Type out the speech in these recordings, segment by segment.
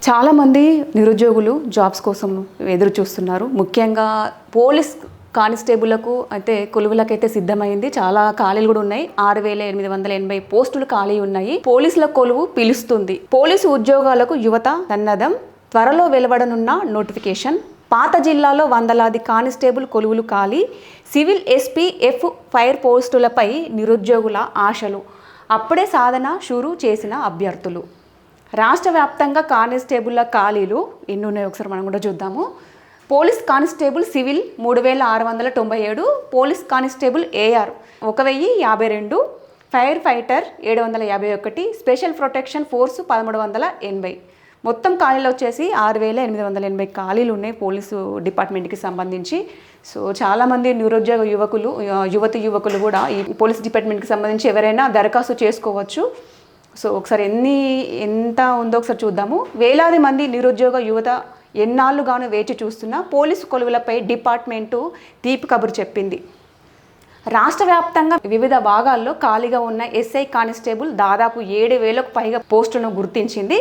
చాలామంది నిరుద్యోగులు జాబ్స్ కోసం ఎదురు చూస్తున్నారు. ముఖ్యంగా పోలీస్ కానిస్టేబుల్లకు అయితే కొలువులకైతే సిద్ధమైంది. చాలా ఖాళీలు కూడా ఉన్నాయి. 6,880 పోస్టులు ఖాళీ ఉన్నాయి. పోలీసుల కొలువు పిలుస్తుంది. పోలీసు ఉద్యోగాలకు యువత సన్నద్ధం. త్వరలో వెలువడనున్న నోటిఫికేషన్. పాత జిల్లాలో వందలాది కానిస్టేబుల్ కొలువులు ఖాళీ. సివిల్ ఎస్పీ ఎఫ్ ఫైర్ పోస్టులపై నిరుద్యోగుల ఆశలు. అప్పుడే సాధన షురూ చేసిన అభ్యర్థులు. రాష్ట్ర వ్యాప్తంగా కానిస్టేబుల్ల ఖాళీలు ఎన్ని ఉన్నాయో ఒకసారి మనం కూడా చూద్దాము. Police constable civil 3,697, police constable AR 1,052, firefighter 751, special protection force 1,380. మొత్తం ఖాళీలు వచ్చేసి 6,880 ఖాళీలు ఉన్నాయి పోలీసు డిపార్ట్మెంట్కి సంబంధించి. సో చాలామంది నిరుద్యోగ యువకులు కూడా ఈ పోలీస్ డిపార్ట్మెంట్కి సంబంధించి ఎవరైనా దరఖాస్తు చేసుకోవచ్చు. సో ఒకసారి ఎంత ఉందో ఒకసారి చూద్దాము. వేలాది మంది నిరుద్యోగ యువత ఎన్నాళ్ళుగానో వేచి చూస్తున్న పోలీసు కొలువులపై డిపార్ట్మెంటు తీపి కబురు చెప్పింది. రాష్ట్ర వ్యాప్తంగా వివిధ భాగాల్లో ఖాళీగా ఉన్న ఎస్ఐ కానిస్టేబుల్ దాదాపు 7,000కు పైగా పోస్టులను గుర్తించింది.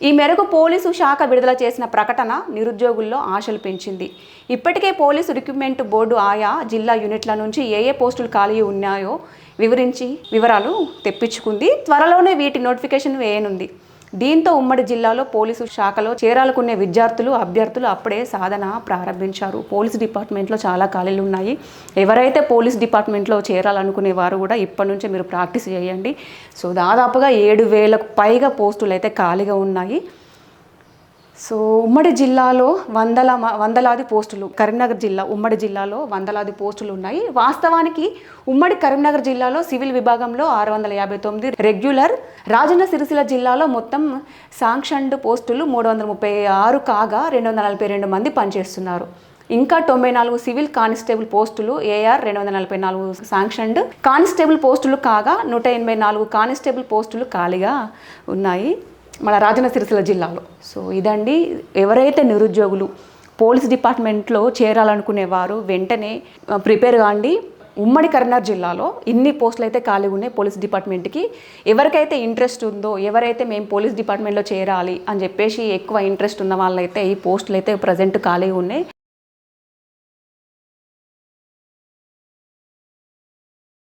ఈ మేరకు పోలీసు శాఖ విడుదల చేసిన ప్రకటన నిరుద్యోగుల్లో ఆశలు పెంచింది. ఇప్పటికే పోలీసు రిక్రూట్మెంట్ బోర్డు ఆయా జిల్లా యూనిట్ల నుంచి ఏ పోస్టులు ఖాళీ ఉన్నాయో వివరాలు తెప్పించుకుంది. త్వరలోనే వీటి నోటిఫికేషన్ వేయనుంది. దీంతో ఉమ్మడి జిల్లాలో పోలీసు శాఖలో చేరాలనుకునే విద్యార్థులు అభ్యర్థులు అప్పుడే సాధన ప్రారంభించారు. పోలీస్ డిపార్ట్మెంట్లో చాలా ఖాళీలు ఉన్నాయి. ఎవరైతే పోలీస్ డిపార్ట్మెంట్లో చేరాలనుకునే వారు కూడా ఇప్పటి నుంచే మీరు ప్రాక్టీస్ చేయండి. సో దాదాపుగా 7,000కు పైగా పోస్టులు అయితే ఖాళీగా ఉన్నాయి. సో ఉమ్మడి జిల్లాలో వందలాది పోస్టులు, కరీంనగర్ జిల్లా ఉమ్మడి జిల్లాలో వందలాది పోస్టులు ఉన్నాయి. వాస్తవానికి ఉమ్మడి కరీంనగర్ జిల్లాలో సివిల్ విభాగంలో 659 రెగ్యులర్, రాజన్న సిరిసిల్ల జిల్లాలో మొత్తం శాంక్షన్డ్ పోస్టులు 336 కాగా 242 మంది పనిచేస్తున్నారు. ఇంకా 94 సివిల్ కానిస్టేబుల్ పోస్టులు ఏఆర్ 244 శాంక్షన్డ్ కానిస్టేబుల్ పోస్టులు కాగా 184 కానిస్టేబుల్ పోస్టులు ఖాళీగా ఉన్నాయి మన రాజన్న సిరిసిల్ల జిల్లాలో. సో ఇదండి, ఎవరైతే నిరుద్యోగులు పోలీస్ డిపార్ట్మెంట్లో చేరాలనుకునేవారు వెంటనే ప్రిపేర్ కాండి. ఉమ్మడి కరీంనగర్ జిల్లాలో ఇన్ని పోస్టులు అయితే ఖాళీ ఉన్నాయి పోలీస్ డిపార్ట్మెంట్కి. ఎవరికైతే ఇంట్రెస్ట్ ఉందో, ఎవరైతే మేము పోలీస్ డిపార్ట్మెంట్లో చేరాలి అని చెప్పేసి ఎక్కువ ఇంట్రెస్ట్ ఉన్న వాళ్ళైతే ఈ పోస్టులు అయితే ప్రజెంట్ ఖాళీ ఉన్నాయి.